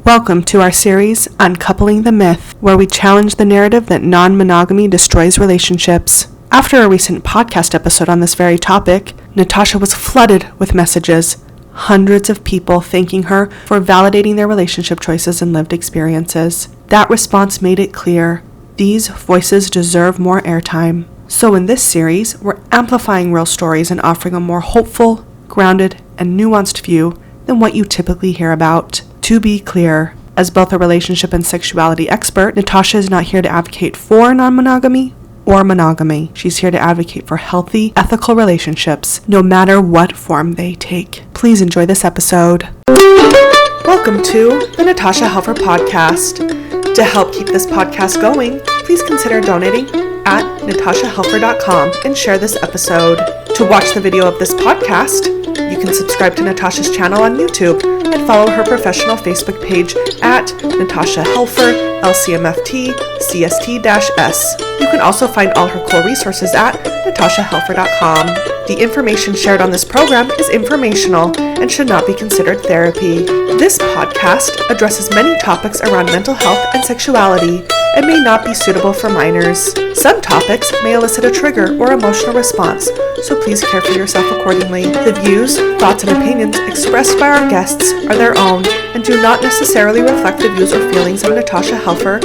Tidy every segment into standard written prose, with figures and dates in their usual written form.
Welcome to our series, Uncoupling the Myth, where we challenge the narrative that non-monogamy destroys relationships. After a recent podcast episode on this very topic, Natasha was flooded with messages, hundreds of people thanking her for validating their relationship choices and lived experiences. That response made it clear, these voices deserve more airtime. So in this series, we're amplifying real stories and offering a more hopeful, grounded, and nuanced view than what you typically hear about. To be clear, as both a relationship and sexuality expert, Natasha is not here to advocate for non-monogamy or monogamy. She's here to advocate for healthy, ethical relationships, no matter what form they take. Please enjoy this episode. Welcome to the Natasha Helfer Podcast. To help keep this podcast going, please consider donating at natashahelfer.com and share this episode. To watch the video of this podcast, you can subscribe to Natasha's channel on YouTube and follow her professional Facebook page at Natasha Helfer, LCMFT, CST-S. You can also find all her cool resources at natashahelfer.com. The information shared on this program is informational and should not be considered therapy. This podcast addresses many topics around mental health and sexuality and may not be suitable for minors. Some topics may elicit a trigger or emotional response, so please care for yourself accordingly. The views, thoughts, and opinions expressed by our guests are their own and do not necessarily reflect the views or feelings of Natasha Helfer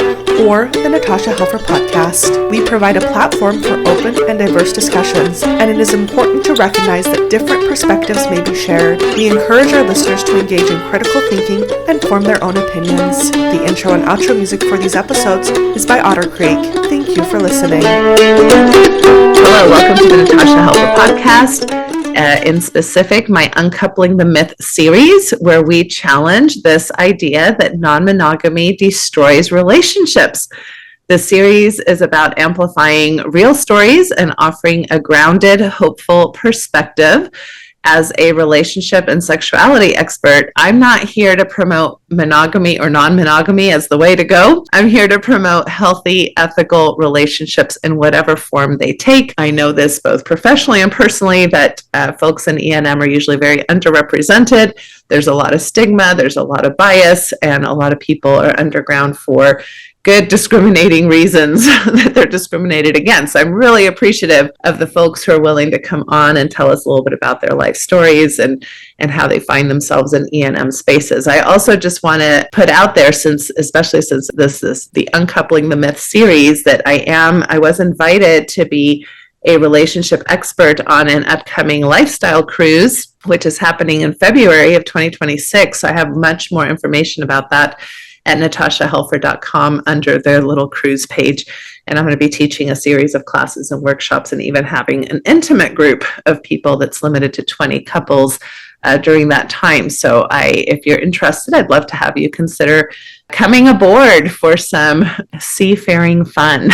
or the Natasha Helfer Podcast. We provide a platform for open and diverse discussions, and it is important to recognize that different perspectives may be shared. We encourage our listeners to engage in critical thinking and form their own opinions. The intro and outro music for these episodes is by Otter Creek. Thank you for listening. Hello, welcome to the Natasha Helfer Podcast. In specific, my Uncoupling the Myth series, where we challenge this idea that non-monogamy destroys relationships. The series is about amplifying real stories and offering a grounded, hopeful perspective. As a relationship and sexuality expert, I'm not here to promote monogamy or non-monogamy as the way to go. I'm here to promote healthy, ethical relationships in whatever form they take. I know this both professionally and personally that folks in E&M are usually very underrepresented. There's a lot of stigma, there's a lot of bias, and a lot of people are underground for good discriminating reasons that they're discriminated against. I'm really appreciative of the folks who are willing to come on and tell us a little bit about their life stories and how they find themselves in E&M spaces. I also just want to put out there, especially since this is the Uncoupling the Myth series, that I was invited to be a relationship expert on an upcoming lifestyle cruise, which is happening in February of 2026. I have much more information about that at natashahelfer.com under their little cruise page. And I'm going to be teaching a series of classes and workshops and even having an intimate group of people that's limited to 20 couples during that time. So if you're interested, I'd love to have you consider coming aboard for some seafaring fun.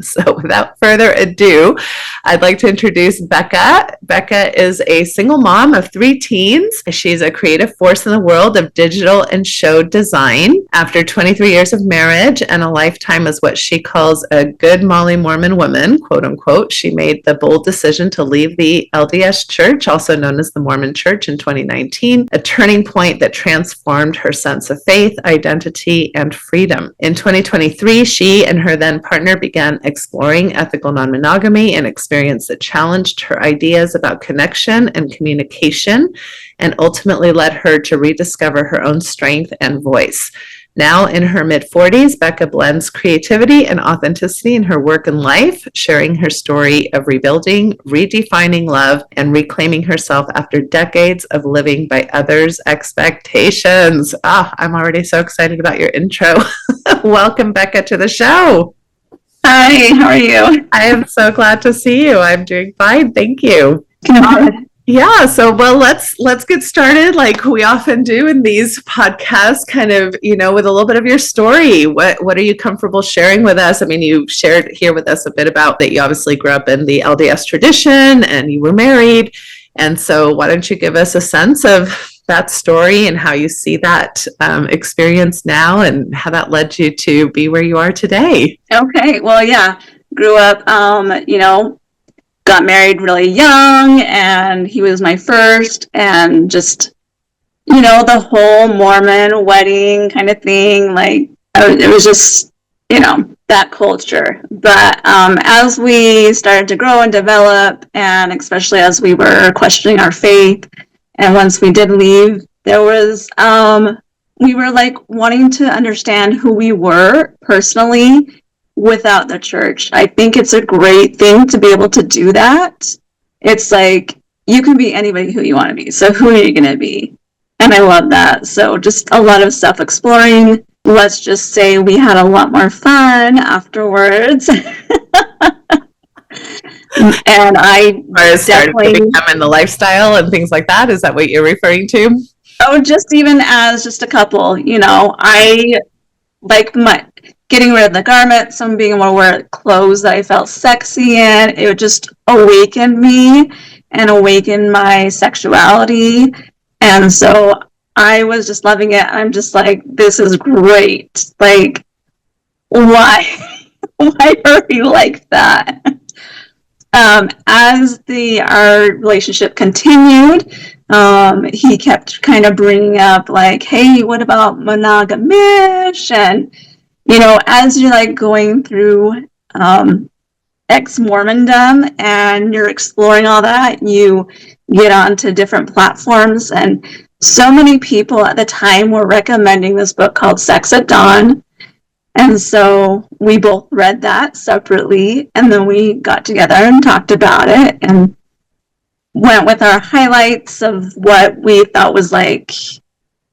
So without further ado, I'd like to introduce Becca. Becca is a single mom of 3 teens. She's a creative force in the world of digital and show design. After 23 years of marriage and a lifetime as what she calls a good Molly Mormon woman, quote unquote, she made the bold decision to leave the LDS Church, also known as the Mormon Church, in 2019, a turning point that transformed her sense of faith, identity, and freedom. In 2023, she and her then partner began exploring ethical non-monogamy, an experience that challenged her ideas about connection and communication and ultimately led her to rediscover her own strength and voice. Now in her mid-40s, Becca blends creativity and authenticity in her work and life, sharing her story of rebuilding, redefining love, and reclaiming herself after decades of living by others' expectations. I'm already so excited about your intro. Welcome, Becca, to the show. Hi, how are you? I am so glad to see you. I'm doing fine. Thank you. Yeah, so let's get started like we often do in these podcasts, kind of, with a little bit of your story. What are you comfortable sharing with us? I mean, you shared here with us a bit about that you obviously grew up in the LDS tradition and you were married. And so why don't you give us a sense of that story and how you see that experience now and how that led you to be where you are today? Okay, well, yeah, grew up, got married really young, and he was my first, and just the whole Mormon wedding kind of thing, like, it was just, that culture. But as we started to grow and develop, and especially as we were questioning our faith, and once we did leave, there was, we were like wanting to understand who we were personally without the church. I think it's a great thing to be able to do that. It's like, you can be anybody who you want to be. So who are you going to be? And I love that. So just a lot of self-exploring. Let's just say we had a lot more fun afterwards. And I started to become in the lifestyle and things like that. Is that what you're referring to? Oh, just even as just a couple, I like getting rid of the garments, some being able to wear clothes that I felt sexy in. It just awakened me and awakened my sexuality. And so I was just loving it. I'm just like, this is great. Like, why are we like that? As our relationship continued, he kept kind of bringing up like, hey, what about monogamish? And, as you're like going through ex-Mormondom and you're exploring all that, you get onto different platforms. And so many people at the time were recommending this book called Sex at Dawn. And so we both read that separately, and then we got together and talked about it and went with our highlights of what we thought was like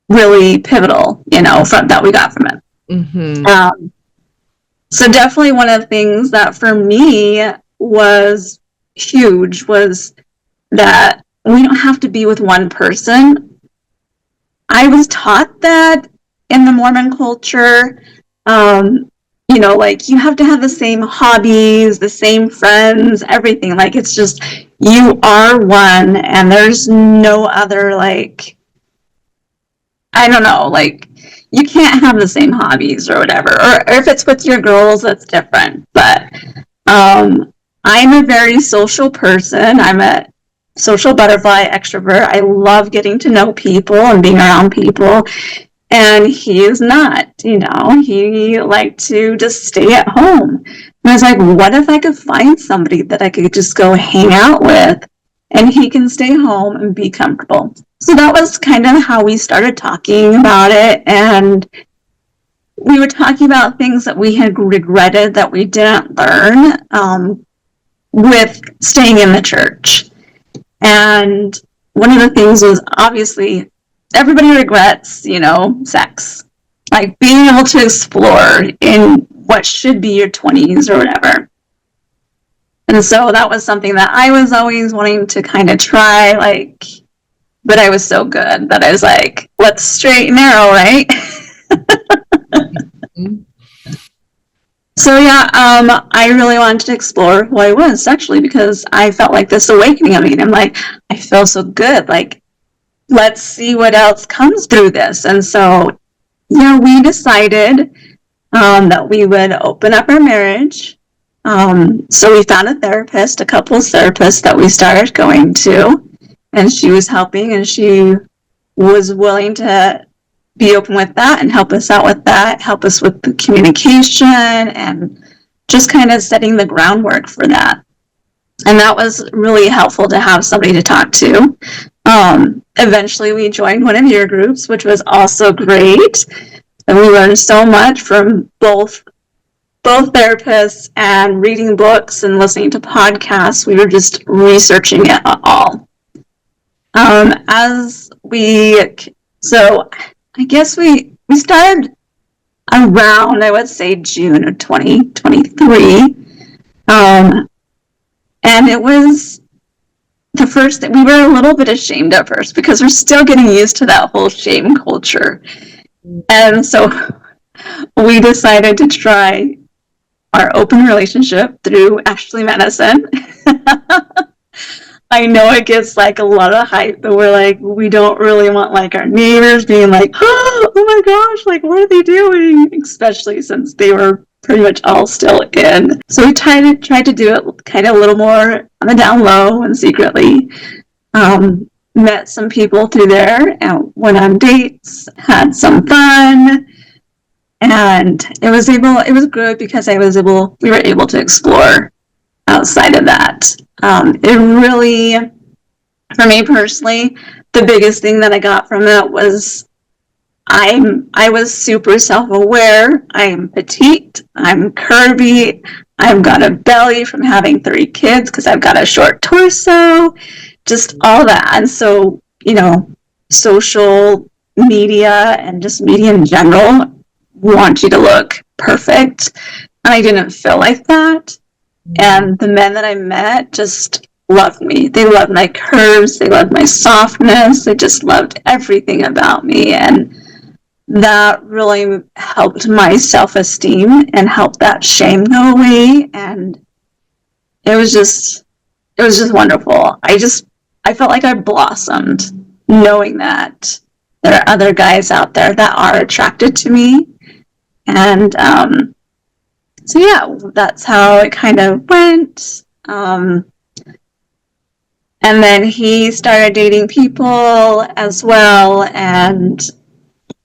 really pivotal, from that we got from it. Mm-hmm. So definitely one of the things that for me was huge was that we don't have to be with one person. I was taught that in the Mormon culture, like you have to have the same hobbies, the same friends, everything. Like it's just, you are one and there's no other, like, I don't know, like you can't have the same hobbies or whatever. Or if it's with your girls, that's different. But I'm a very social person. I'm a social butterfly, extrovert. I love getting to know people and being around people. And he is not, he liked to just stay at home. And I was like, what if I could find somebody that I could just go hang out with and he can stay home and be comfortable? So that was kind of how we started talking about it. And we were talking about things that we had regretted that we didn't learn with staying in the church. And one of the things was obviously everybody regrets, sex. Like being able to explore in what should be your 20s or whatever. And so that was something that I was always wanting to kind of try, but I was so good that I was like, let's straight and narrow, right? Mm-hmm. So yeah, I really wanted to explore who I was sexually because I felt like this awakening. I mean, I'm like, I feel so good. Like, let's see what else comes through this. And so, we decided that we would open up our marriage. So we found a therapist, a couples therapist that we started going to, and she was helping and she was willing to be open with that and help us out with that, help us with the communication and just kind of setting the groundwork for that. And that was really helpful to have somebody to talk to. Eventually we joined one of your groups, which was also great. And we learned so much from both therapists and reading books and listening to podcasts. We were just researching it all. So I guess we started around, I would say, June of 2023. And it was the first that we were a little bit ashamed at first because we're still getting used to that whole shame culture. And so we decided to try our open relationship through Ashley Medicine. I know it gets like a lot of hype, but we're like, we don't really want like our neighbors being like, oh my gosh, like what are they doing? Especially since they were pretty much all still in. So we tried to do it kind of a little more on the down low and secretly. met some people through there and went on dates, had some fun. And it was good because we were able to explore outside of that. It really, for me personally, the biggest thing that I got from it was I was super self-aware. I'm petite. I'm curvy. I've got a belly from having 3 kids because I've got a short torso, just all that. And so, social media and just media in general want you to look perfect. And I didn't feel like that. And the men that I met just loved me. They loved my curves. They loved my softness. They just loved everything about me. And that really helped my self-esteem and helped that shame go away. And it was just wonderful. I felt like I blossomed knowing that there are other guys out there that are attracted to me. And so yeah, that's how it kind of went. And then he started dating people as well, and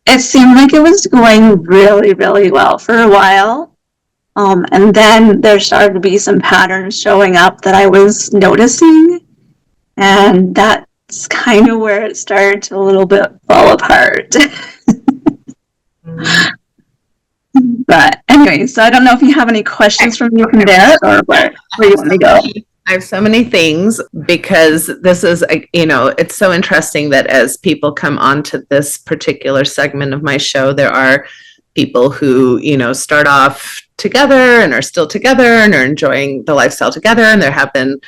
it seemed like it was going really, really well for a while. And then there started to be some patterns showing up that I was noticing, and that's kind of where it started to a little bit fall apart. But anyway, so I don't know if you have any questions from you from there, or where you want to go. I have so many things because this is, it's so interesting that as people come onto this particular segment of my show, there are people who, start off together and are still together and are enjoying the lifestyle together. And there have been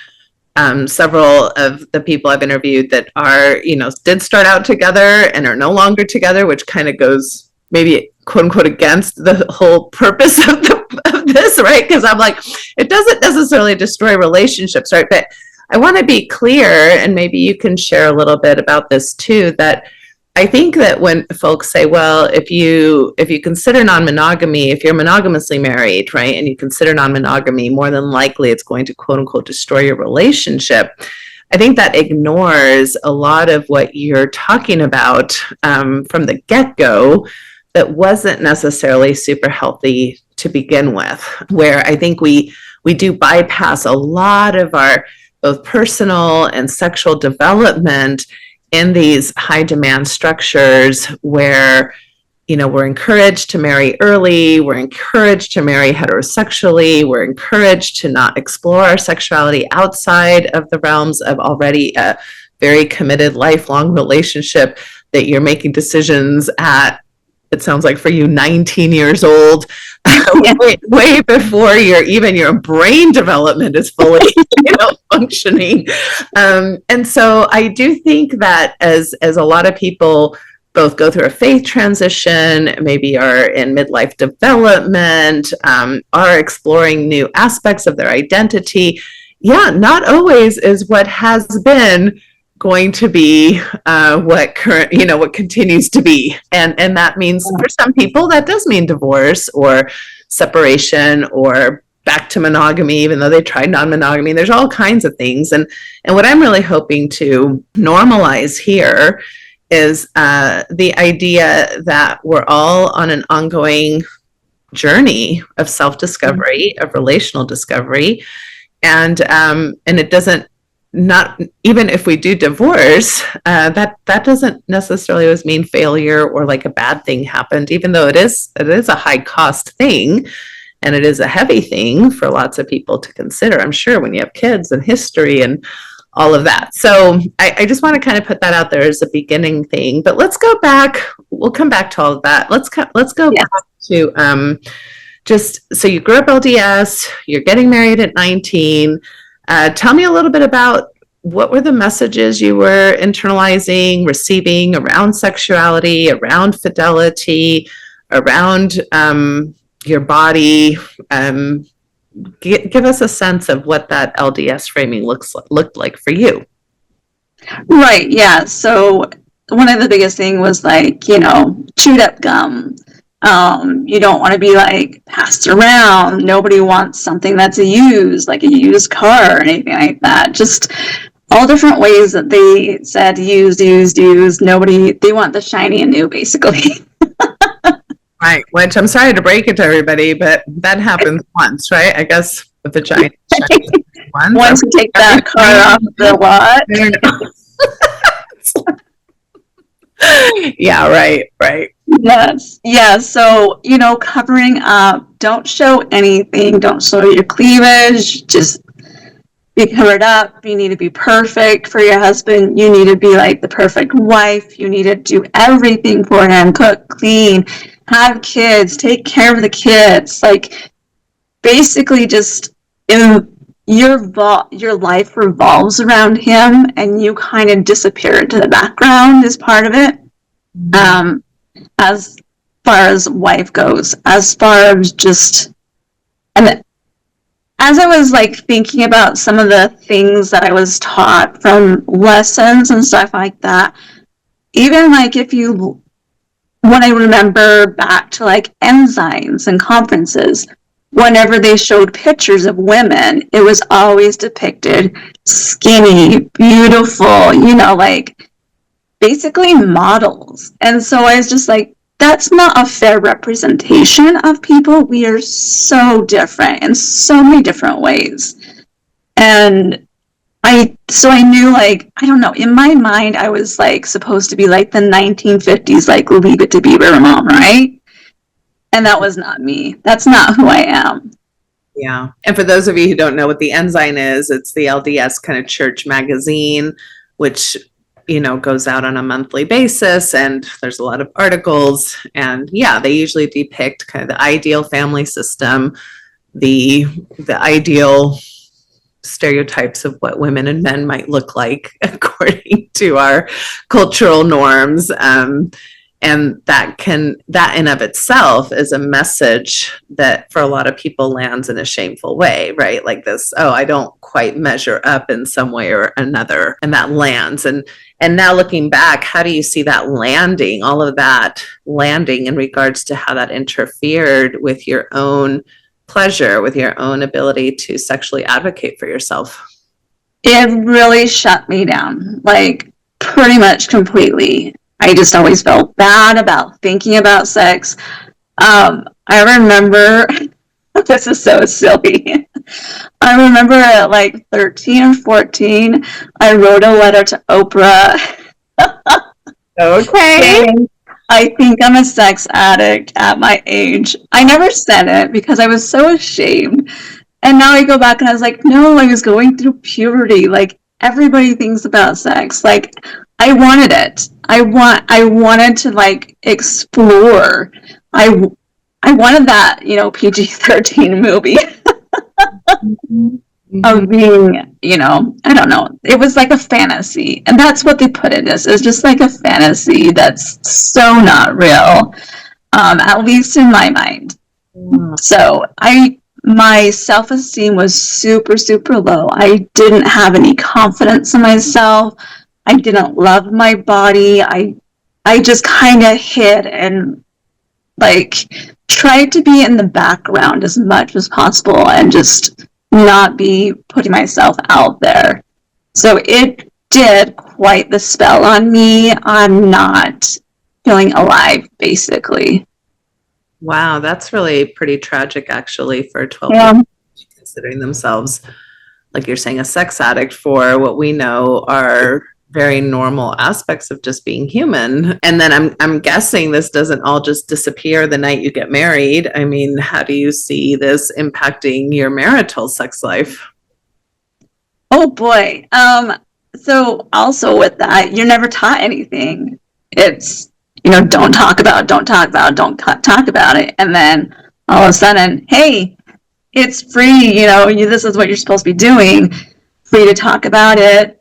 several of the people I've interviewed that are, did start out together and are no longer together, which kind of goes maybe quote unquote against the whole purpose of this, right? Because I'm like, it doesn't necessarily destroy relationships, right? But I want to be clear, and maybe you can share a little bit about this too, that I think that when folks say, well, if you consider non-monogamy, if you're monogamously married, right, and you consider non-monogamy, more than likely it's going to quote unquote destroy your relationship. I think that ignores a lot of what you're talking about from the get-go that wasn't necessarily super healthy to begin with, where I think we do bypass a lot of our both personal and sexual development in these high demand structures where, we're encouraged to marry early, we're encouraged to marry heterosexually, we're encouraged to not explore our sexuality outside of the realms of already a very committed lifelong relationship that you're making decisions at, it sounds like for you, 19 years old, way before your brain development is fully, functioning. And so I do think that as a lot of people both go through a faith transition, maybe are in midlife development, are exploring new aspects of their identity, not always is what has been going to be what continues to be. And that means for some people, that does mean divorce or separation or back to monogamy, even though they tried non-monogamy. There's all kinds of things. And what I'm really hoping to normalize here is the idea that we're all on an ongoing journey of self-discovery, of relational discovery. And it doesn't, not even if we do divorce, that doesn't necessarily always mean failure or like a bad thing happened, even though it is a high cost thing and it is a heavy thing for lots of people to consider, I'm sure, when you have kids and history and all of that. So I just want to kind of put that out there as a beginning thing. But let's go back. We'll come back to all of that. Let's go back to just, so you grew up LDS, you're getting married at 19. Tell me a little bit about what were the messages you were internalizing, receiving around sexuality, around fidelity, around your body. Give us a sense of what that LDS framing looked like for you. Right, yeah. So one of the biggest thing was like, chewed up gum. You don't want to be like passed around. Nobody wants something that's like a used car or anything like that. Just all different ways that they said use. Nobody, they want the shiny and new, basically. Right, which I'm sorry to break it to everybody, but that happens once, right? I guess with the giant ones. Once you take that car off the lot. Yeah, right. Yes. Yeah. So, covering up, don't show anything, don't show your cleavage, just be covered up. You need to be perfect for your husband. You need to be like the perfect wife. You need to do everything for him, cook, clean, have kids, take care of the kids. Like, basically just your life revolves around him, and you kind of disappear into the background as part of it. As far as wife goes, as far as just, and as I was like thinking about some of the things that I was taught from lessons and stuff like that, even like when I remember back to like ensigns and conferences, whenever they showed pictures of women, it was always depicted skinny, beautiful, like basically models. And so I was just like, that's not a fair representation of people. We are so different in so many different ways. And I knew, like, I don't know, in my mind, I was like supposed to be like the 1950s, like Leave It to Beaver mom, right? And that was not me. That's not who I am. Yeah. And for those of you who don't know what the Ensign is, it's the LDS kind of church magazine, which goes out on a monthly basis, and there's a lot of articles, and they usually depict kind of the ideal family system, the ideal stereotypes of what women and men might look like according to our cultural norms. And that in of itself is a message that for a lot of people lands in a shameful way, right? Like this, I don't quite measure up in some way or another. And that lands. And now looking back, how do you see that landing, all of that landing in regards to how that interfered with your own pleasure, with your own ability to sexually advocate for yourself? It really shut me down, like pretty much completely. I just always felt bad about thinking about sex. I remember, this is so silly. I remember at like 13 or 14, I wrote a letter to Oprah. Okay. Saying, I think I'm a sex addict at my age. I never said it because I was so ashamed. And now I go back and I was like, no, I was going through puberty. Like, everybody thinks about sex. Like, I wanted it. I wanted to like explore. I wanted that, PG-13 movie of being, I don't know. It was like a fantasy, and that's what they put it as. It's just like a fantasy that's so not real, at least in my mind. So my self-esteem was super, super low. I didn't have any confidence in myself. I didn't love my body. I just kind of hid and like tried to be in the background as much as possible and just not be putting myself out there. So it did quite the spell on me. I'm not feeling alive, basically. Wow, that's really pretty tragic, actually, for 12-year-olds considering themselves, like you're saying, a sex addict for what we know are very normal aspects of just being human. And then I'm guessing this doesn't all just disappear the night you get married. I mean, how do you see this impacting your marital sex life? Oh boy. So also with that, you're never taught anything. It's, don't talk about it. And then all of a sudden, hey, it's free, this is what you're supposed to be doing, free to talk about it.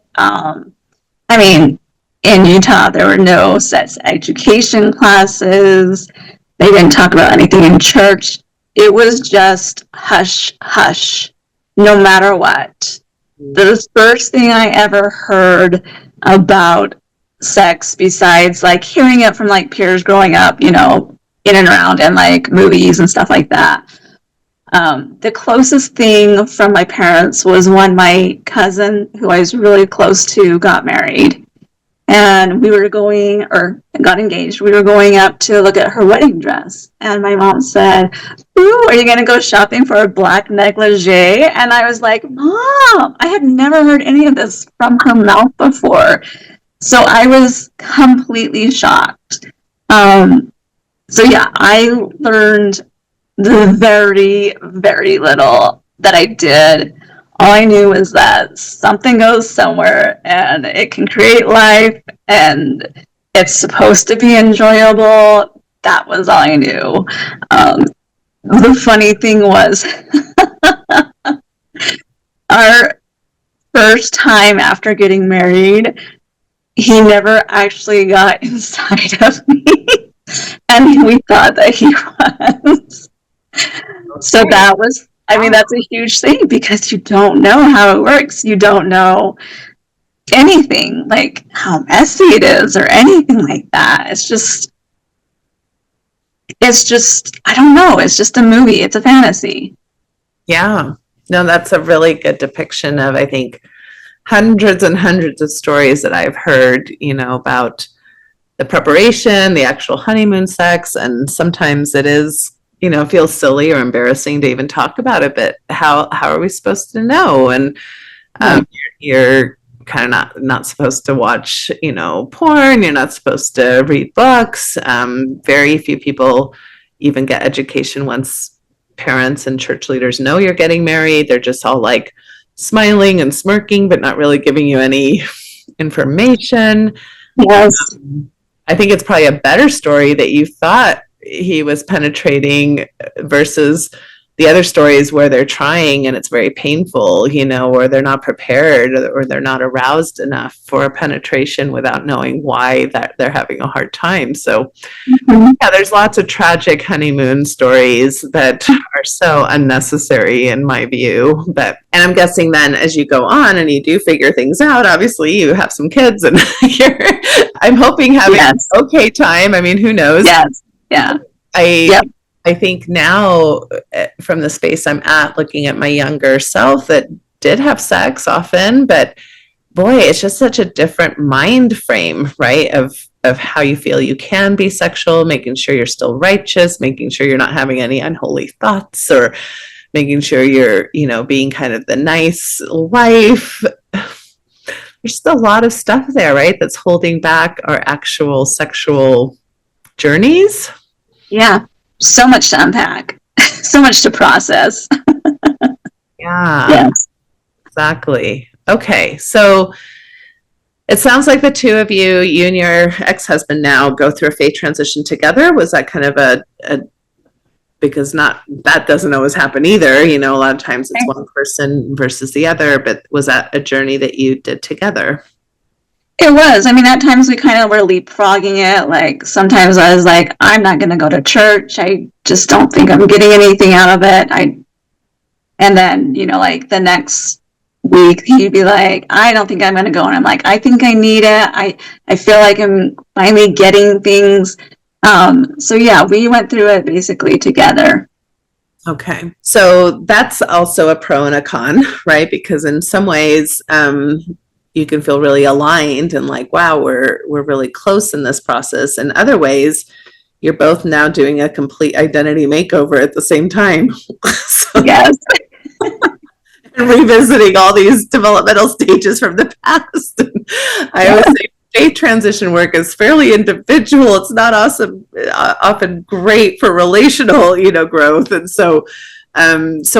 I mean, in Utah, there were no sex education classes. They didn't talk about anything in church. It was just hush, hush, no matter what. The first thing I ever heard about sex, besides like hearing it from like peers growing up, in and around and like movies and stuff like that, The closest thing from my parents was when my cousin, who I was really close to, got married. And we were going, or got engaged. We were going up to look at her wedding dress. And my mom said, "Ooh, are you going to go shopping for a black negligee?" And I was like, "Mom, I had never heard any of this from her mouth before." So I was completely shocked. So yeah, I learned the very, very little that I did. All I knew was that something goes somewhere and it can create life and it's supposed to be enjoyable. That was all I knew. The funny thing was, our first time after getting married, he never actually got inside of me. And we thought that he was. So that was, I mean, that's a huge thing because you don't know how it works. You don't know anything, like how messy it is or anything like that. It's just, I don't know. It's just a movie. It's a fantasy. Yeah. No, that's a really good depiction of, I think, hundreds and hundreds of stories that I've heard, about the preparation, the actual honeymoon sex, and sometimes it is, feels silly or embarrassing to even talk about it, but how are we supposed to know? And you're kind of not supposed to watch, porn. You're not supposed to read books. Very few people even get education once parents and church leaders know you're getting married. They're just all like smiling and smirking, but not really giving you any information. Yes. I think it's probably a better story that you thought he was penetrating versus the other stories where they're trying and it's very painful, or they're not prepared or they're not aroused enough for penetration without knowing why that they're having a hard time. So yeah, there's lots of tragic honeymoon stories that are so unnecessary in my view. And I'm guessing then as you go on and you do figure things out, obviously you have some kids and I'm hoping having an okay time. I mean, who knows? Yes. Yeah. I think now from the space I'm at, looking at my younger self that did have sex often, but boy, it's just such a different mind frame, right? Of how you feel you can be sexual, making sure you're still righteous, making sure you're not having any unholy thoughts, or making sure you're, being kind of the nice wife. There's just a lot of stuff there, right? That's holding back our actual sexual journeys. Yeah. So much to unpack, so much to process. Yeah. Yes. Exactly. Okay. So it sounds like the two of you and your ex-husband now go through a faith transition together. Was that kind of because that doesn't always happen either. A lot of times it's one person versus the other, but was that a journey that you did together? It was. I mean, at times we kind of were leapfrogging it. Like sometimes I was like, I'm not going to go to church. I just don't think I'm getting anything out of it. And then, like the next week he'd be like, I don't think I'm going to go. And I'm like, I think I need it. I feel like I'm finally getting things. So yeah, we went through it basically together. Okay. So that's also a pro and a con, right? Because in some ways, you can feel really aligned and like, wow, we're really close in this process. In other ways, you're both now doing a complete identity makeover at the same time. Yes. And revisiting all these developmental stages from the past. I always say faith transition work is fairly individual. It's not often great for relational, growth. And so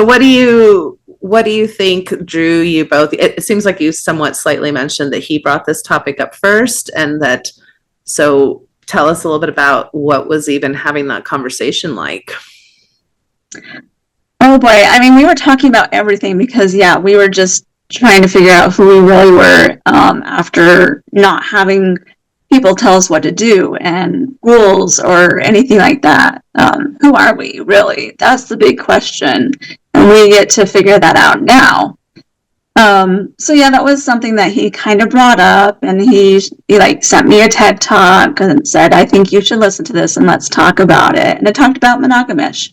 what do you think drew you both? It seems like you somewhat slightly mentioned that he brought this topic up first, and so tell us a little bit about what was even having that conversation like. Oh boy. I mean, we were talking about everything because we were just trying to figure out who we really were after not having people tell us what to do and rules or anything like that. Who are we really? That's the big question. And we get to figure that out now. So that was something that he kind of brought up, and he like sent me a TED talk and said, I think you should listen to this and let's talk about it. And it talked about monogamish.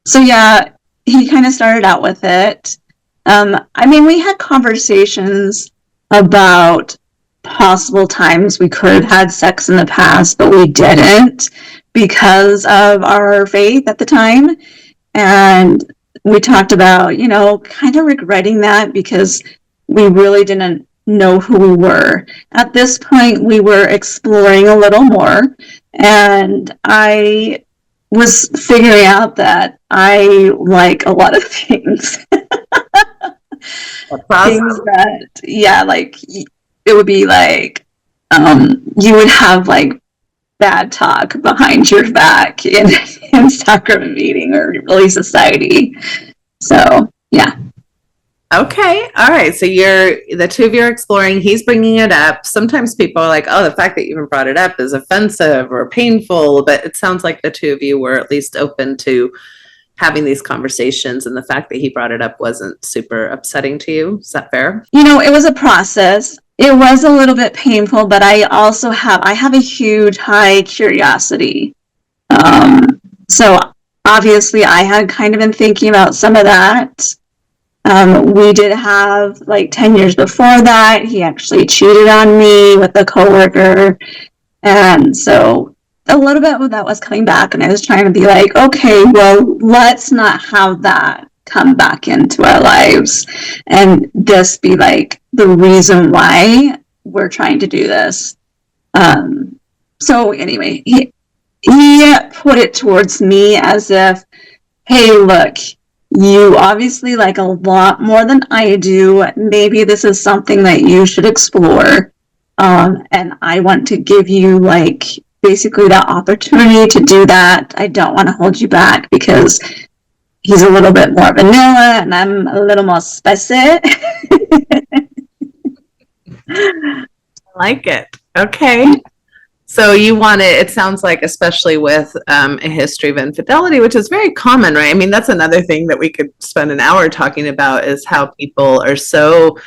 So yeah, he kind of started out with it. I mean, we had conversations about possible times we could have had sex in the past, but we didn't because of our faith at the time. And we talked about, kind of regretting that because we really didn't know who we were. At this point, we were exploring a little more, and I was figuring out that I like a lot of things. That's awesome. Things that, yeah, like it would be like you would have like bad talk behind your back in sacrament meeting or really society. So yeah. Okay. All right. So the two of you are exploring. He's bringing it up. Sometimes people are like, oh, the fact that you even brought it up is offensive or painful. But it sounds like the two of you were at least open to having these conversations. And the fact that he brought it up wasn't super upsetting to you. Is that fair? It was a process. It was a little bit painful, but I have a huge high curiosity. So obviously I had kind of been thinking about some of that. We did have like 10 years before that, he actually cheated on me with a coworker. And so a little bit of that was coming back, and I was trying to be like, okay, well, let's not have that come back into our lives and this be like the reason why we're trying to do this. So anyway, he put it towards me as if, hey, look, you obviously like a lot more than I do. Maybe this is something that you should explore. And I want to give you like basically the opportunity to do that. I don't want to hold you back because he's a little bit more vanilla and I'm a little more spicy. I like it. Okay. So it sounds like, especially with a history of infidelity, which is very common, right? I mean, that's another thing that we could spend an hour talking about, is how people are so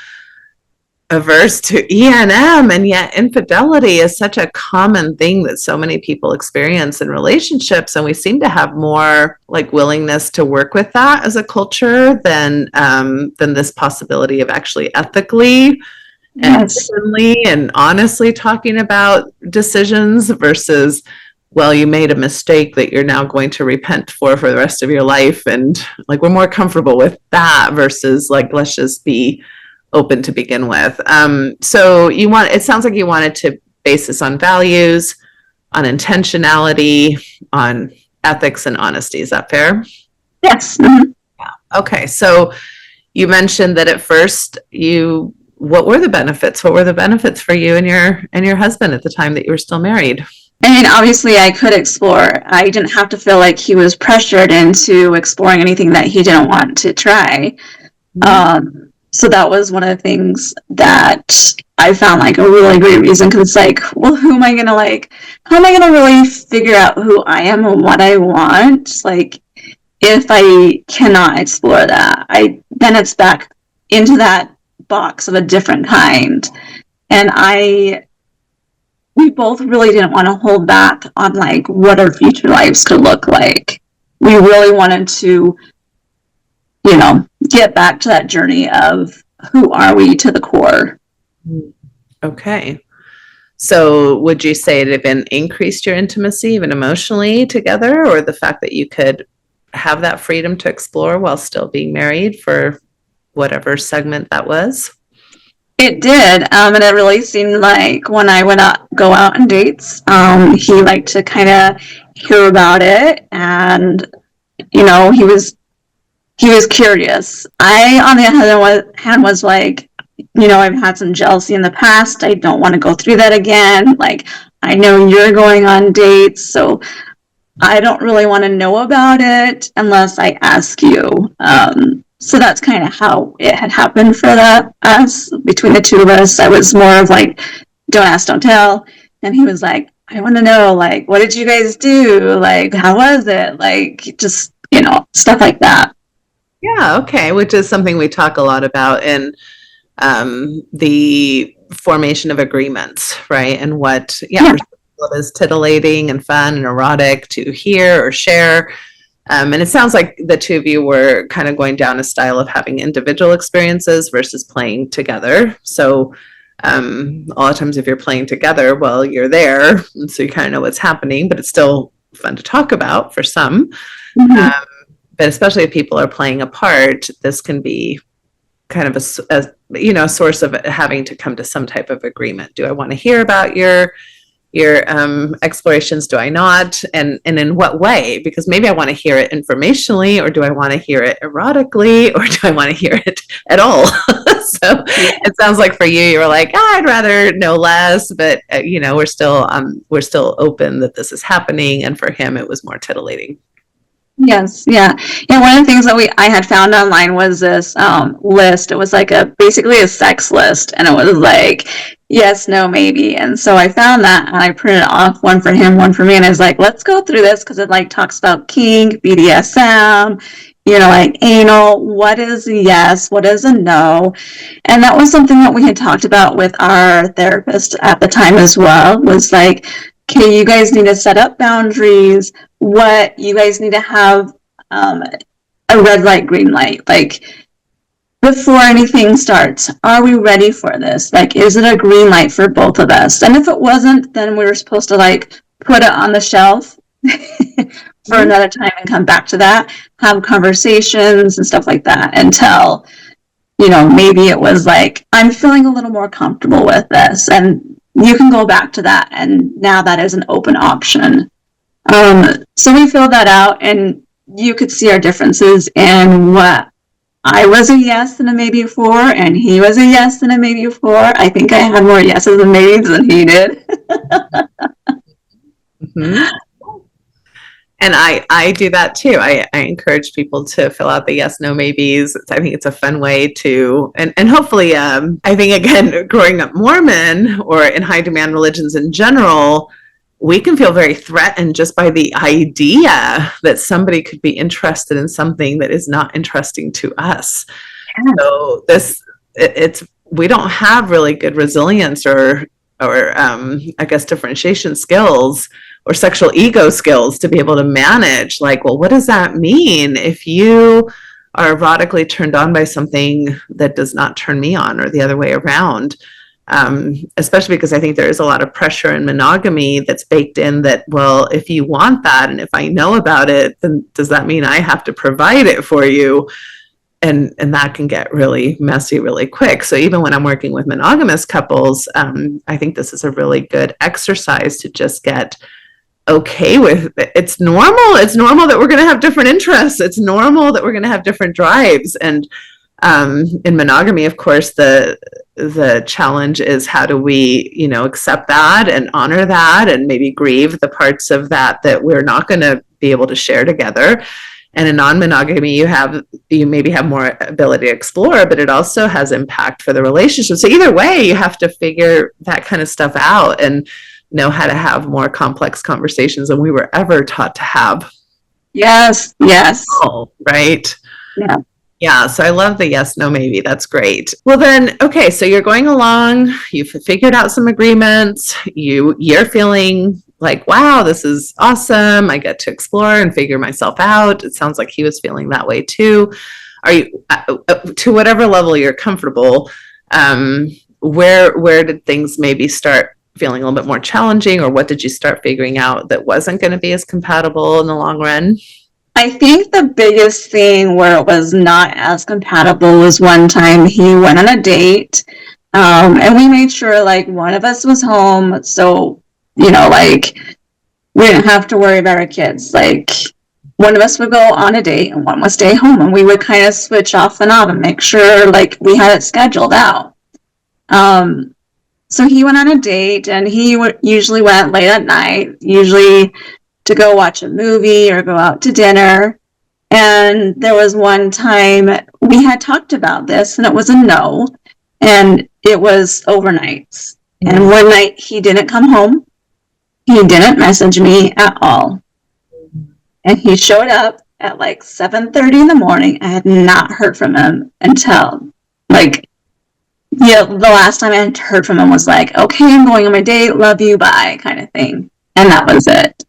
averse to E&M, and yet infidelity is such a common thing that so many people experience in relationships, and we seem to have more like willingness to work with that as a culture than this possibility of actually ethically and openly and honestly talking about decisions versus, well, you made a mistake that you're now going to repent for the rest of your life, and like we're more comfortable with that versus like let's just be open to begin with. So it sounds like you wanted to base this on values, on intentionality, on ethics and honesty. Is that fair? Yes. Mm-hmm. Yeah. Okay. So you mentioned that at first what were the benefits? What were the benefits for you and your husband at the time that you were still married? I mean, obviously I could explore. I didn't have to feel like he was pressured into exploring anything that he didn't want to try. Mm-hmm. So that was one of the things that I found like a really great reason, because it's like, well, how am I going to really figure out who I am and what I want? Like, if I cannot explore that, then it's back into that box of a different kind. And we both really didn't want to hold back on like what our future lives could look like. We really wanted to, get back to that journey of who are we to the core. Okay. So would you say it even increased your intimacy, even emotionally together, or the fact that you could have that freedom to explore while still being married for whatever segment that was? It did. And it really seemed like when I go out on dates, he liked to kind of hear about it, and he was curious. I, on the other hand, was like, I've had some jealousy in the past. I don't want to go through that again. Like, I know you're going on dates, so I don't really want to know about it unless I ask you. So that's kind of how it had happened for us, between the two of us. I was more of like, don't ask, don't tell. And he was like, I want to know, like, what did you guys do? Like, how was it? Like, just, stuff like that. Yeah, okay, which is something we talk a lot about in the formation of agreements, right? And what is titillating and fun and erotic to hear or share. And it sounds like the two of you were kind of going down a style of having individual experiences versus playing together. So a lot of times if you're playing together, well, you're there, and so you kind of know what's happening, but it's still fun to talk about for some. But especially if people are playing apart, this can be kind of a source of having to come to some type of agreement. Do I want to hear about your explorations? Do I not? And in what way? Because maybe I want to hear it informationally, or do I want to hear it erotically, or do I want to hear it at all? So it sounds like for you were like, I'd rather know less, but we're still open that this is happening. And for him, it was more titillating. Yes, yeah. And one of the things that I had found online was this list. It was like basically a sex list, and it was like yes, no, maybe. And so I found that, and I printed off one for him, one for me, and I was like, let's go through this, because it like talks about kink, BDSM, like anal, what is a yes, what is a no. And that was something that we had talked about with our therapist at the time as well, was like, okay, you guys need to set up boundaries. What you guys need to have a red light, green light. Like, before anything starts, are we ready for this? Like, is it a green light for both of us? And if it wasn't, then we were supposed to like put it on the shelf for another time and come back to that, have conversations and stuff like that until, maybe it was like, I'm feeling a little more comfortable with this. And you can go back to that, and now that is an open option. So we filled that out, and you could see our differences in what I was a yes and a maybe for, and he was a yes and a maybe for. I think I had more yeses and maybes than he did. And I do that too. I encourage people to fill out the yes, no, maybes. I think it's a fun way to, and hopefully, I think, again, growing up Mormon or in high demand religions in general, we can feel very threatened just by the idea that somebody could be interested in something that is not interesting to us. Yeah. So we don't have really good resilience or I guess differentiation skills or sexual ego skills to be able to manage, like, well, what does that mean if you are erotically turned on by something that does not turn me on, or the other way around? Especially because I think there is a lot of pressure in monogamy that's baked in that, well, if you want that, and if I know about it, then does that mean I have to provide it for you? And that can get really messy really quick. So even when I'm working with monogamous couples, I think this is a really good exercise to just get okay with it. It's normal. It's normal that we're going to have different interests. It's normal that we're going to have different drives. And in monogamy, of course, the challenge is, how do we, accept that and honor that, and maybe grieve the parts of that we're not going to be able to share together. And in non-monogamy, you maybe have more ability to explore, but it also has impact for the relationship. So either way, you have to figure that kind of stuff out and know how to have more complex conversations than we were ever taught to have. Yes. Oh, right? Yeah. Yeah, so I love the yes, no, maybe. That's great. Well then, okay, so you're going along, you've figured out some agreements, you're feeling like, wow, this is awesome. I get to explore and figure myself out. It sounds like he was feeling that way too. Are you, to whatever level you're comfortable, where did things maybe start feeling a little bit more challenging, or what did you start figuring out that wasn't going to be as compatible in the long run? I think the biggest thing where it was not as compatible was one time he went on a date, and we made sure like one of us was home, so like we didn't have to worry about our kids. Like, one of us would go on a date and one would stay home, and we would kind of switch off and on and make sure like we had it scheduled out. So he went on a date, and he usually went late at night, usually to go watch a movie or go out to dinner. And there was one time we had talked about this, and it was a no, and it was overnights. And one night he didn't come home. He didn't message me at all. And he showed up at like 7:30 in the morning. I had not heard from him until the last time I had heard from him was like, okay, I'm going on my date, love you, bye, kind of thing. And that was it.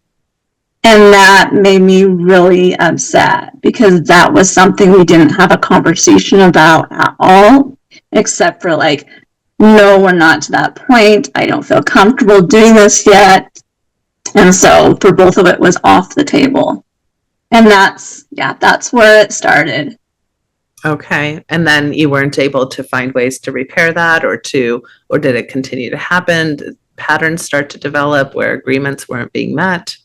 And that made me really upset because that was something we didn't have a conversation about at all, except for like, no, we're not to that point. I don't feel comfortable doing this yet. And so for both of it was off the table. And that's where it started. Okay. And then you weren't able to find ways to repair that or did it continue to happen? Did patterns start to develop where agreements weren't being met?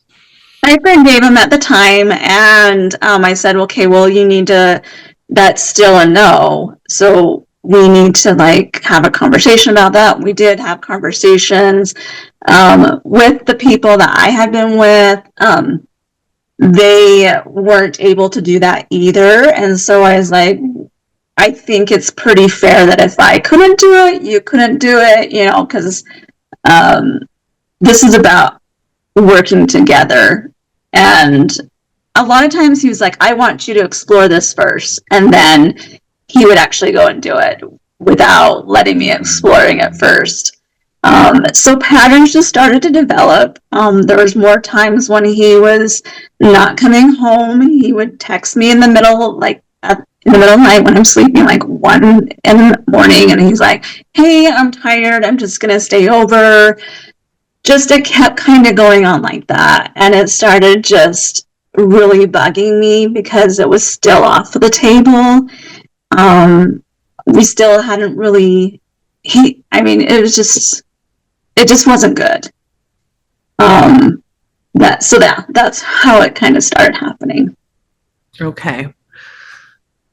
I forgave him at the time, and I said, okay, well, you need to, that's still a no. So we need to like have a conversation about that. We did have conversations with the people that I had been with. They weren't able to do that either. And so I was like, I think it's pretty fair that if I couldn't do it, you couldn't do it, you know, because this is about working together. And a lot of times he was like, I want you to explore this first. And then he would actually go and do it without letting me exploring it first. So patterns just started to develop. There was more times when he was not coming home. He would text me in the middle, like in the middle of the night when I'm sleeping, like 1 in the morning. And he's like, hey, I'm tired. I'm just going to stay over. Just it kept kind of going on like that. And it started just really bugging me because it was still off the table. We still hadn't really, it just wasn't good. That's how it kind of started happening. Okay.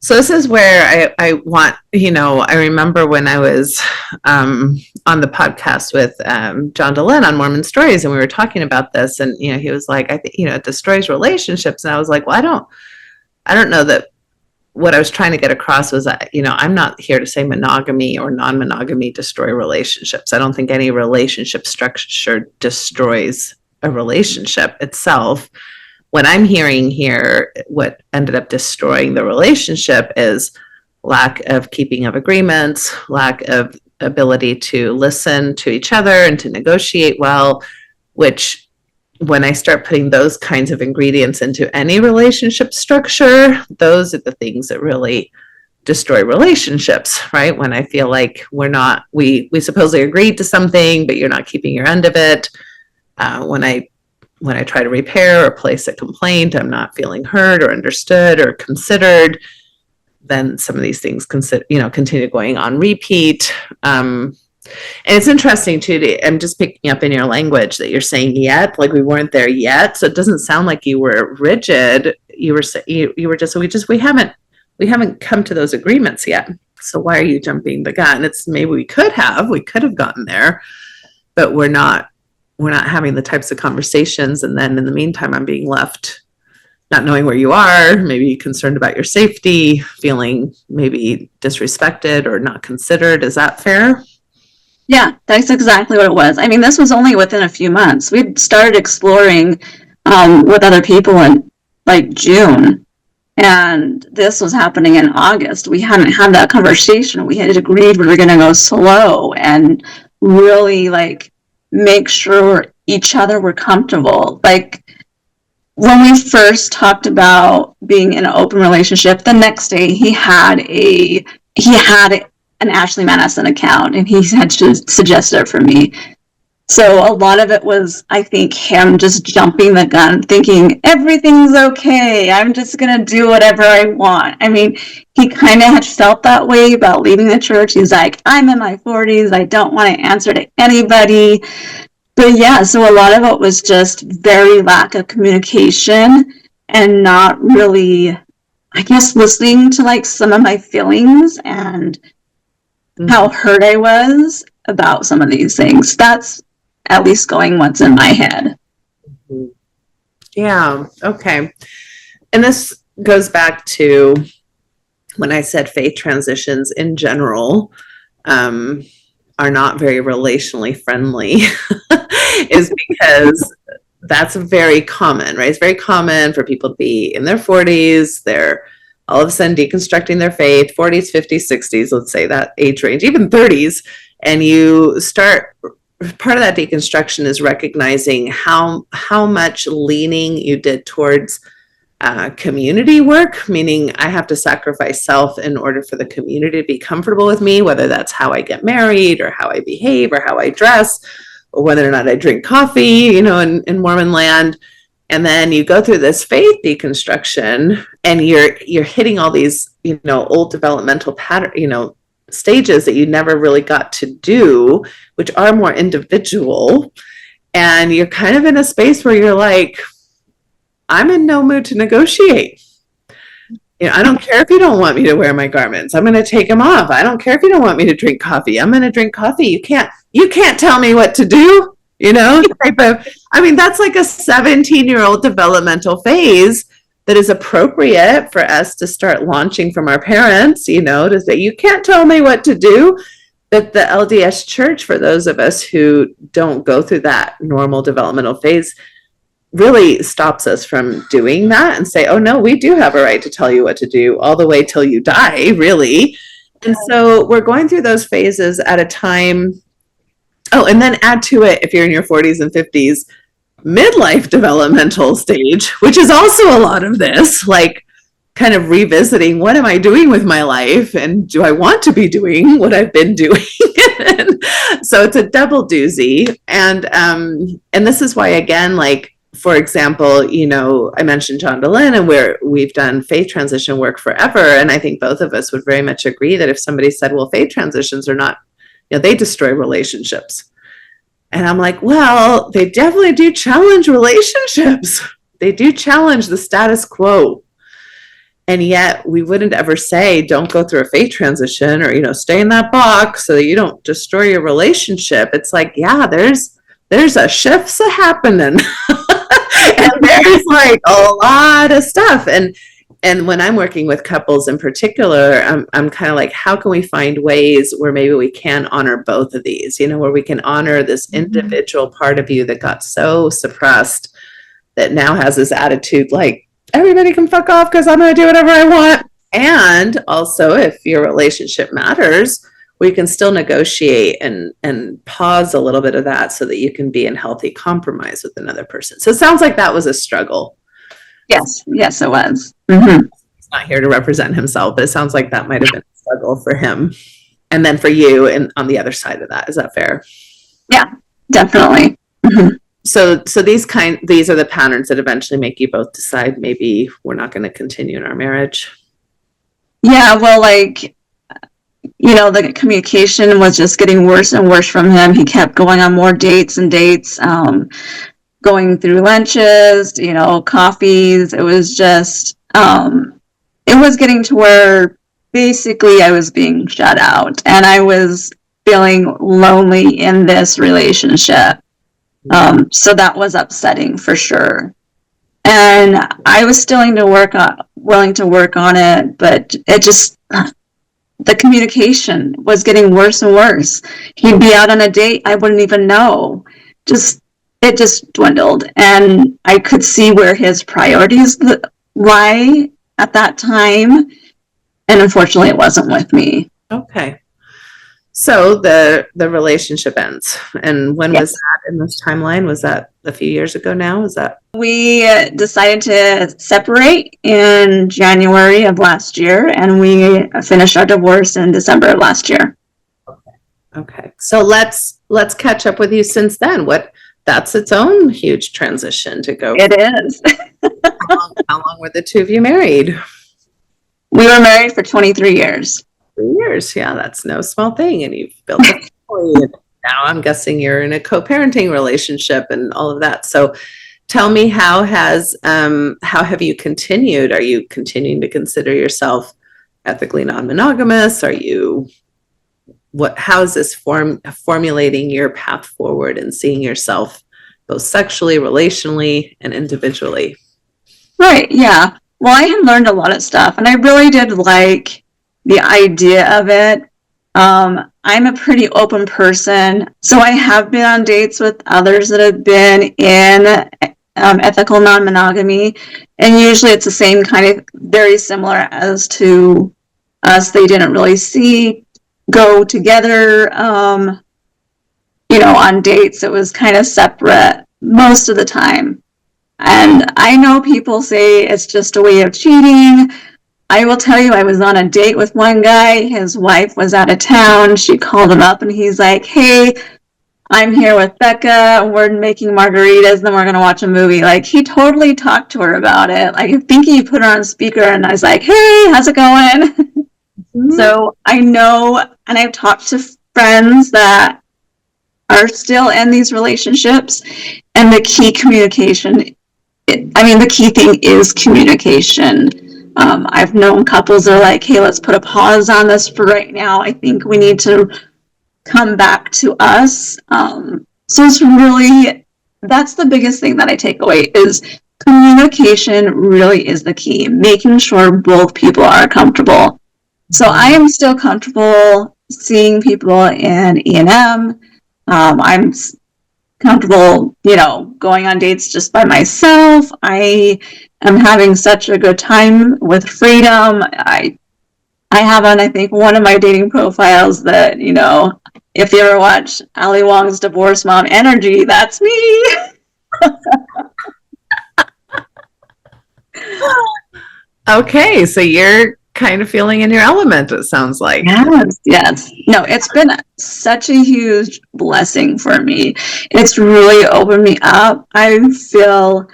So this is where I want, I remember when I was on the podcast with John DeLynn on Mormon Stories, and we were talking about this, and he was like, I think it destroys relationships, and I was like, well, I don't know that what I was trying to get across was that I'm not here to say monogamy or non-monogamy destroy relationships. I don't think any relationship structure destroys a relationship itself. What I'm hearing here, what ended up destroying the relationship is lack of keeping of agreements, lack of ability to listen to each other and to negotiate well, which when I start putting those kinds of ingredients into any relationship structure, those are the things that really destroy relationships, right? When I feel like we supposedly agreed to something, but you're not keeping your end of it. When I try to repair or place a complaint, I'm not feeling heard or understood or considered. Then some of these things continue going on repeat. And it's interesting too. I'm just picking up in your language that you're saying yet, like we weren't there yet. So it doesn't sound like you were rigid. You were just we haven't come to those agreements yet. So why are you jumping the gun? It's maybe we could have gotten there, but we're not having the types of conversations. And then in the meantime, I'm being left not knowing where you are, maybe concerned about your safety, feeling maybe disrespected or not considered. Is that fair? Yeah, that's exactly what it was. I mean, this was only within a few months. We'd started exploring with other people in like June. And this was happening in August. We hadn't had that conversation. We had agreed we were going to go slow and really like make sure each other were comfortable. Like when we first talked about being in an open relationship, the next day he had an Ashley Madison account and he had suggested it for me. So a lot of it was, I think, him just jumping the gun, thinking everything's okay. I'm just going to do whatever I want. I mean, he kind of had felt that way about leaving the church. He's like, I'm in my 40s. I don't want to answer to anybody. But yeah, so a lot of it was just very lack of communication and not really, I guess, listening to like some of my feelings and how hurt I was about some of these things. That's at least going what's in my head. Yeah. Okay. And this goes back to when I said faith transitions in general are not very relationally friendly is because that's very common, right? It's very common for people to be in their 40s. They're all of a sudden deconstructing their faith, 40s, 50s, 60s, let's say that age range, even 30s. And you start part of that deconstruction is recognizing how much leaning you did towards community work, meaning I have to sacrifice self in order for the community to be comfortable with me, whether that's how I get married or how I behave or how I dress, or whether or not I drink coffee, in Mormon land. And then you go through this faith deconstruction and you're hitting all these, old developmental pattern, stages that you never really got to do, which are more individual. And you're kind of in a space where you're like, I'm in no mood to negotiate. I don't care if you don't want me to wear my garments. I'm going to take them off. I don't care if you don't want me to drink coffee. I'm going to drink coffee. You can't tell me what to do. That's like a 17-year-old developmental phase that is appropriate for us to start launching from our parents, to say, you can't tell me what to do. But the LDS Church, for those of us who don't go through that normal developmental phase, really stops us from doing that and say, oh no, we do have a right to tell you what to do all the way till you die, really. And so we're going through those phases at a time. Oh, and then add to it, if you're in your 40s and 50s, midlife developmental stage, which is also a lot of this, like kind of revisiting, what am I doing with my life? And do I want to be doing what I've been doing? So it's a double doozy. And this is why, again, like, for example, I mentioned John Dehlin, and we've done faith transition work forever. And I think both of us would very much agree that if somebody said, well, faith transitions are not, they destroy relationships. And I'm like, well, they definitely do challenge relationships. They do challenge the status quo. And yet we wouldn't ever say, don't go through a faith transition or, stay in that box so that you don't destroy your relationship. It's like, yeah, there's a shifts happening. And there's like a lot of stuff. And when I'm working with couples in particular, I'm kind of like, how can we find ways where maybe we can honor both of these, where we can honor this individual part of you that got so suppressed that now has this attitude like, everybody can fuck off because I'm going to do whatever I want. And also, if your relationship matters, we can still negotiate and pause a little bit of that so that you can be in healthy compromise with another person. So it sounds like that was a struggle. Yes, it was. Mm-hmm. He's not here to represent himself, but it sounds like that might have been a struggle for him. And then for you, and on the other side of that, is that fair? Yeah, definitely. Mm-hmm. So these are the patterns that eventually make you both decide maybe we're not going to continue in our marriage. Yeah, well, like, the communication was just getting worse and worse from him. He kept going on more dates and dates, going through lunches, coffees. It was just, it was getting to where basically I was being shut out and I was feeling lonely in this relationship. So that was upsetting for sure. And I was still willing to work on it, but it just, the communication was getting worse and worse. He'd be out on a date, I wouldn't even know. It just dwindled. And I could see where his priorities lie at that time. And unfortunately, it wasn't with me. Okay. So the relationship ends. And when was that in this timeline? Was that a few years ago now? Is that? We decided to separate in January of last year, and we finished our divorce in December of last year. Okay. So let's catch up with you since then. That's its own huge transition to go. It is. How long were the two of you married? We were married for 23 years. 3 years, yeah, that's no small thing. And you've built a family. And now I'm guessing you're in a co-parenting relationship and all of that. So tell me, how have you continued? Are you continuing to consider yourself ethically non-monogamous? How is this formulating your path forward and seeing yourself both sexually, relationally, and individually? Right, yeah. Well, I had learned a lot of stuff, and I really did like the idea of it. I'm a pretty open person, so I have been on dates with others that have been in ethical non-monogamy, and usually it's the same kind of, very similar as to us. They didn't really go together on dates, it was kind of separate most of the time. And I know people say it's just a way of cheating. I will tell you, I was on a date with one guy. His wife was out of town. She called him up and he's like, hey, I'm here with Becca. We're making margaritas and then we're going to watch a movie. Like, he totally talked to her about it. Like, I think he put her on speaker and I was like, hey, how's it going? Mm-hmm. So I know, and I've talked to friends that are still in these relationships, and the key the key thing is communication. I've known couples that are like, hey, let's put a pause on this for right now. I think we need to come back to us. So it's really, that's the biggest thing that I take away is communication really is the key, making sure both people are comfortable. So I am still comfortable seeing people in E&M. I'm comfortable, going on dates just by myself. I am having such a good time with freedom. I have on, I think, one of my dating profiles that, if you ever watch Ali Wong's Divorce Mom Energy, that's me. Okay, so you're kind of feeling in your element, it sounds like. Yes. No, it's been such a huge blessing for me. It's really opened me up. I feel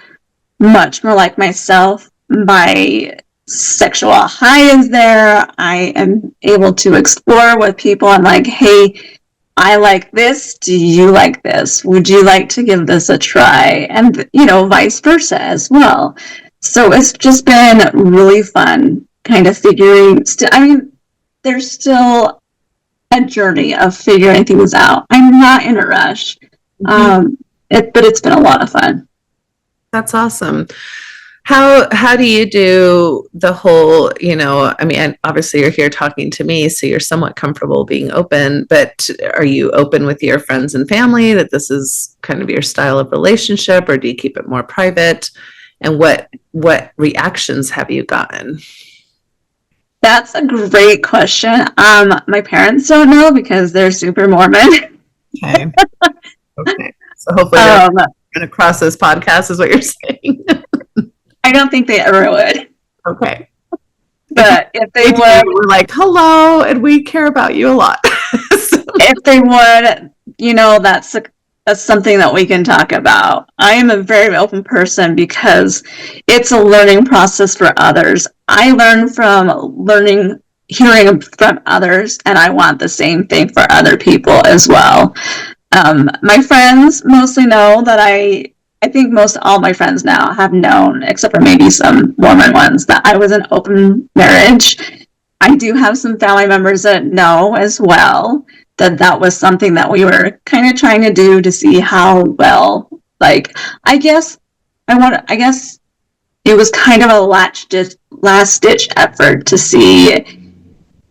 much more like myself. My sexual high is there. I am able to explore with people. I'm like, hey, I like this. Do you like this? Would you like to give this a try? And, vice versa as well. So it's just been really fun kind of figuring. There's still a journey of figuring things out. I'm not in a rush, but it's been a lot of fun. That's awesome. How do you do the whole, obviously you're here talking to me, so you're somewhat comfortable being open, but are you open with your friends and family that this is kind of your style of relationship, or do you keep it more private? And what reactions have you gotten? That's a great question. My parents don't know because they're super Mormon. Okay. So hopefully they're going to cross this podcast is what you're saying. I don't think they ever would. Okay. But if they would, we're like, hello, and we care about you a lot. If they would, that's something that we can talk about. I am a very open person because it's a learning process for others. I learn from hearing from others, and I want the same thing for other people as well. My friends mostly know that I think most all my friends now have known, except for maybe some Mormon ones, that I was an open marriage. I do have some family members that know as well that was something that we were kind of trying to do to see how well, I guess it was kind of a last ditch effort to see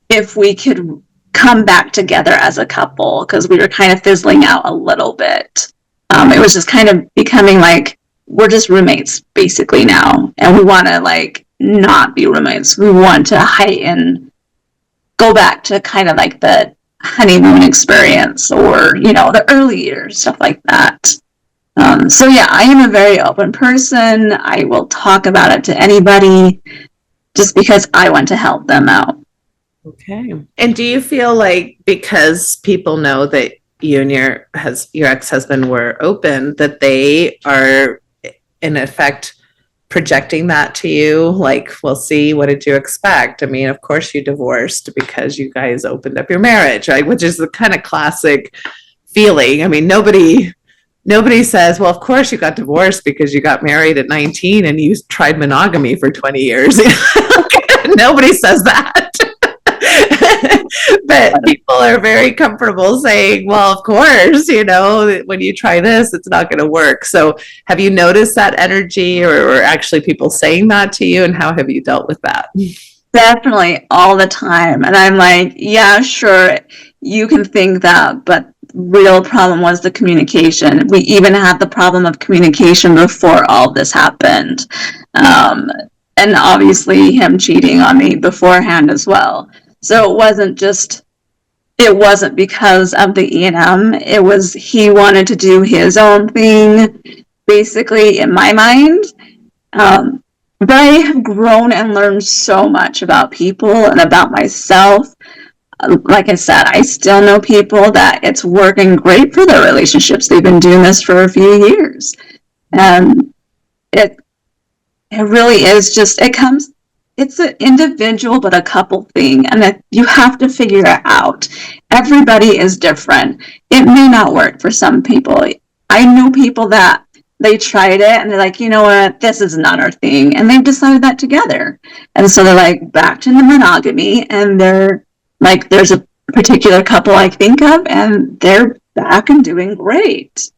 if we could come back together as a couple, because we were kind of fizzling out a little bit. It was just kind of becoming like, we're just roommates basically now, and we want to not be roommates. We want to go back to kind of like the honeymoon experience, or the early years, stuff like that. So yeah, I am a very open person. I will talk about it to anybody just because I want to help them out. Okay. And do you feel like because people know that you and your ex-husband were open, that they are in effect projecting that to you? Like, well, see, what did you expect? I mean, of course you divorced because you guys opened up your marriage, right? Which is the kind of classic feeling. I mean, nobody says, well, of course you got divorced because you got married at 19 and you tried monogamy for 20 years. Nobody says that. But people are very comfortable saying, well, of course, when you try this, it's not going to work. So have you noticed that energy, or actually people saying that to you, and how have you dealt with that? Definitely all the time. And I'm like, yeah, sure, you can think that, but real problem was the communication. We even had the problem of communication before all this happened. And obviously him cheating on me beforehand as well. So it it wasn't because of the E&M. It was he wanted to do his own thing, basically, in my mind. But I have grown and learned so much about people and about myself. Like I said, I still know people that it's working great for their relationships. They've been doing this for a few years. And it really is just, it's an individual but a couple thing, and you have to figure it out. Everybody is different. It may not work for some people. I know people that they tried it and they're like, you know what, this is not our thing, and they've decided that together, and so they're like back to the monogamy, and they're like, there's a particular couple I think of, and they're back and doing great.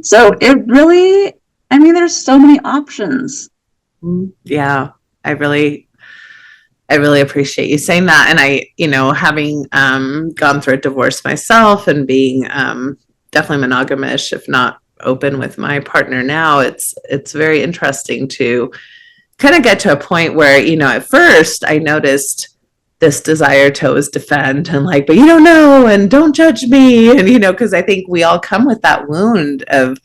So it really, I mean, there's so many options. Yeah, I really appreciate you saying that. And I, having gone through a divorce myself and being definitely monogamish, if not open with my partner now, it's very interesting to kind of get to a point where, at first I noticed this desire to always defend and like, but you don't know, and don't judge me. And, because I think we all come with that wound of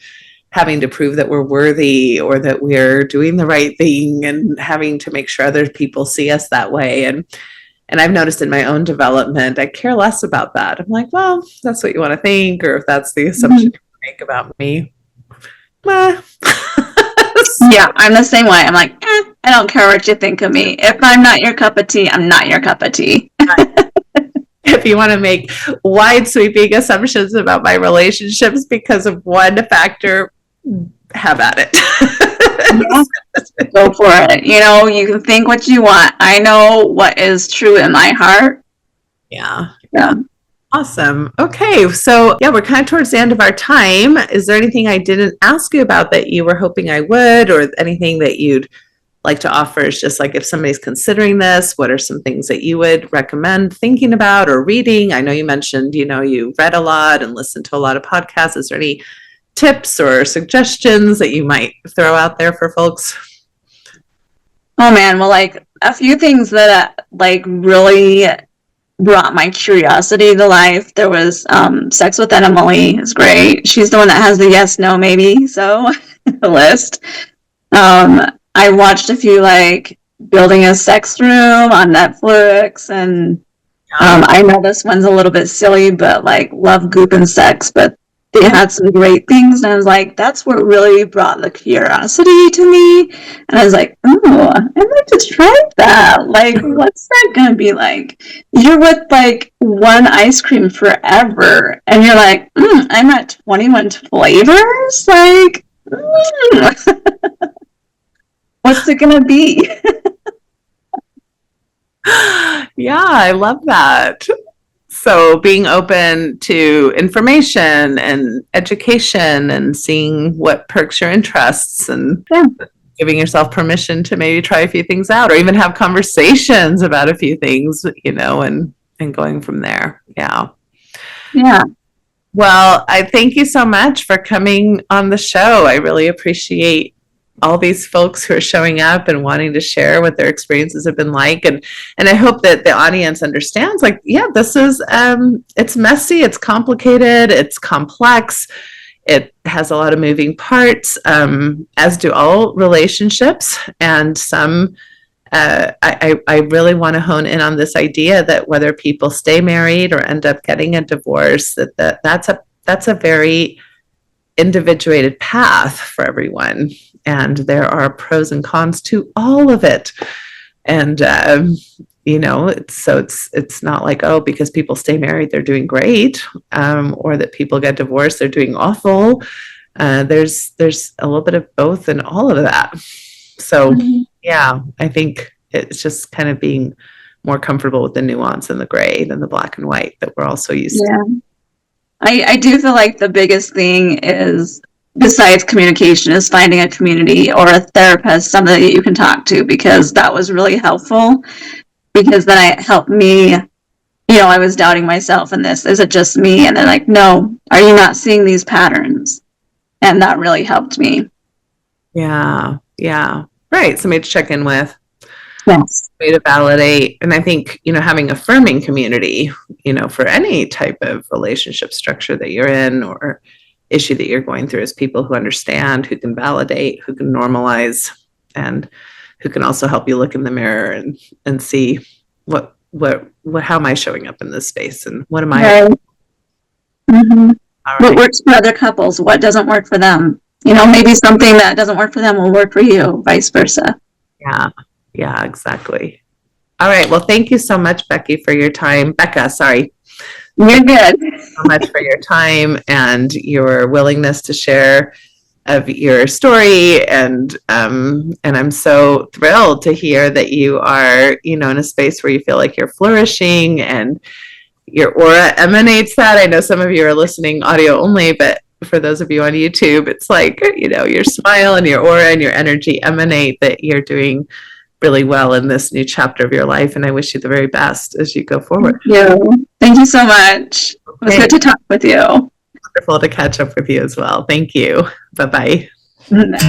having to prove that we're worthy or that we're doing the right thing, and having to make sure other people see us that way. And I've noticed in my own development, I care less about that. I'm like, well, that's what you want to think, or if that's the assumption you make about me. Yeah, I'm the same way. I'm like, I don't care what you think of me. If I'm not your cup of tea, I'm not your cup of tea. If you want to make wide sweeping assumptions about my relationships because of one factor, have at it. Yeah. Go for it. You can think what you want. I know what is true in my heart. Yeah. Yeah. Awesome. Okay. So yeah, we're kind of towards the end of our time. Is there anything I didn't ask you about that you were hoping I would, or anything that you'd like to offer? Is just like, if somebody's considering this, what are some things that you would recommend thinking about or reading? I know you mentioned, you read a lot and listened to a lot of podcasts. Is there any tips or suggestions that you might throw out there for folks? Oh man, well, like a few things that really brought my curiosity to life. There was Sex with Emily is great. She's the one that has the yes, no, maybe so list. I watched a few like Building a Sex Room on Netflix, and I know this one's a little bit silly, but like Love, Goop, and Sex, but they had some great things, and I was like, that's what really brought the curiosity to me. And I was like, oh, I'd like to try that. Like, what's that gonna be like? You're with like one ice cream forever, and you're like, I'm at 21 flavors? Like, what's it gonna be? Yeah, I love that. So being open to information and education and seeing what perks your interests, and giving yourself permission to maybe try a few things out, or even have conversations about a few things, and going from there. Yeah. Yeah. Well, I thank you so much for coming on the show. I really appreciate all these folks who are showing up and wanting to share what their experiences have been like. And I hope that the audience understands, like, yeah, this is, it's messy, it's complicated, it's complex. It has a lot of moving parts, as do all relationships. And some, I really want to hone in on this idea that whether people stay married or end up getting a divorce, that's a very individuated path for everyone. And there are pros and cons to all of it. And, it's not like, oh, because people stay married, they're doing great, or that people get divorced, they're doing awful. There's a little bit of both and all of that. So, yeah, I think it's just kind of being more comfortable with the nuance and the gray than the black and white that we're all so used to. I do feel like the biggest thing is, besides communication, is finding a community or a therapist, somebody that you can talk to, because that was really helpful, because then it helped me. I was doubting myself in this. Is it just me? And they're like, no, are you not seeing these patterns? And that really helped me. Yeah. Right. Somebody to check in with. Yes. way to validate. And I think, having affirming community, for any type of relationship structure that you're in or issue that you're going through, is people who understand, who can validate, who can normalize, and who can also help you look in the mirror and see how am I showing up in this space, and what am I? Right. Mm-hmm. All What right. works for other couples? What doesn't work for them? Maybe something that doesn't work for them will work for you, vice versa. Yeah, exactly. All right. Well, thank you so much, Becky, for your time. Becca, sorry. You're good. So much for your time and your willingness to share of your story, and I'm so thrilled to hear that you are, in a space where you feel like you're flourishing and your aura emanates that. I know some of you are listening audio only, but for those of you on YouTube, it's like, your smile and your aura and your energy emanate that you're doing really well in this new chapter of your life. And I wish you the very best as you go forward. Thank you so much. It was good to talk with you. Wonderful to catch up with you as well. Thank you. Bye-bye. Bye.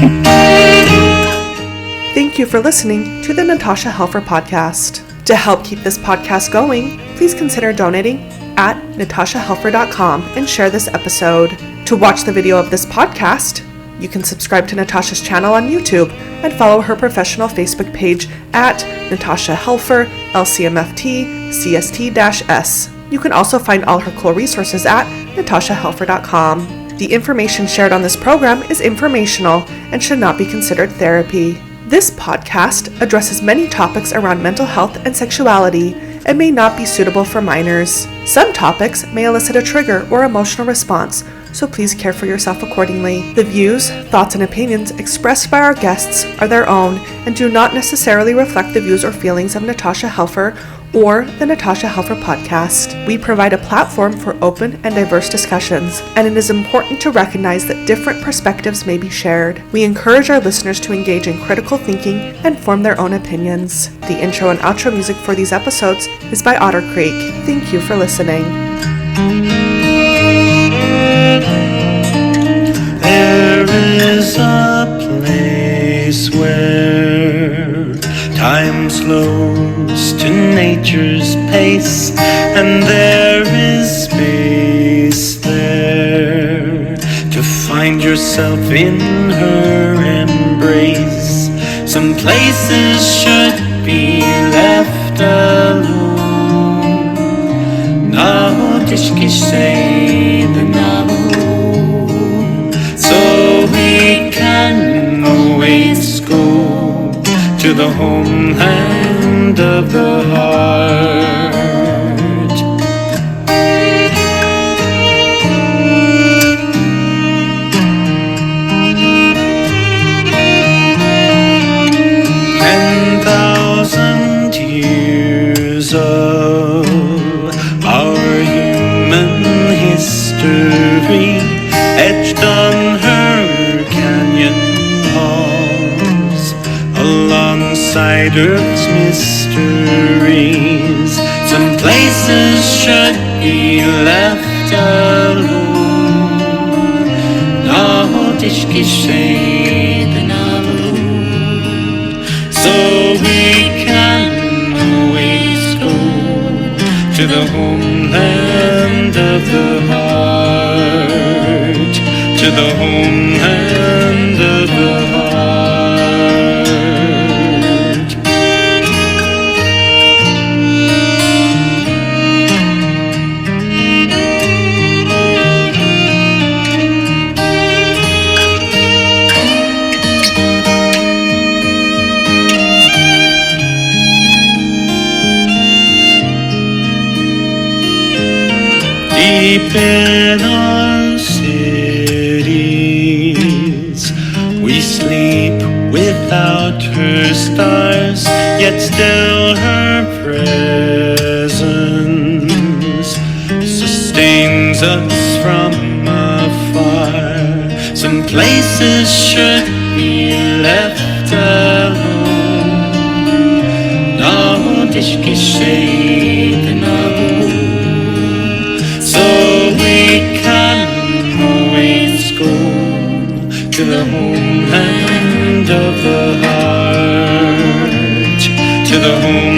Thank you for listening to the Natasha Helfer podcast. To help keep this podcast going, please consider donating at natashahelfer.com and share this episode. To watch the video of this podcast, you can subscribe to Natasha's channel on YouTube and follow her professional Facebook page at Natasha Helfer, LCMFT, CST-S. You can also find all her cool resources at natashahelfer.com. The information shared on this program is informational and should not be considered therapy. This podcast addresses many topics around mental health and sexuality and may not be suitable for minors. Some topics may elicit a trigger or emotional response, so please care for yourself accordingly. The views, thoughts, and opinions expressed by our guests are their own and do not necessarily reflect the views or feelings of Natasha Helfer or the Natasha Helfer podcast. We provide a platform for open and diverse discussions, and it is important to recognize that different perspectives may be shared. We encourage our listeners to engage in critical thinking and form their own opinions. The intro and outro music for these episodes is by Otter Creek. Thank you for listening. There is a place where time slows to nature's pace, and there is space there to find yourself in her embrace. Some places should be left alone. Now tishki say the so we can always go to the homeland of the heart. Years of our human history etched on her canyon walls, alongside Earth's mysteries. Some places should be left alone. So we can always go to the homeland of the heart, to the homeland of the heart. Deep in our cities, we sleep without her stars, yet still her presence sustains us from afar. Some places should be left alone. No tishki shade nabu. So we can always go to the homeland of the heart, to the the home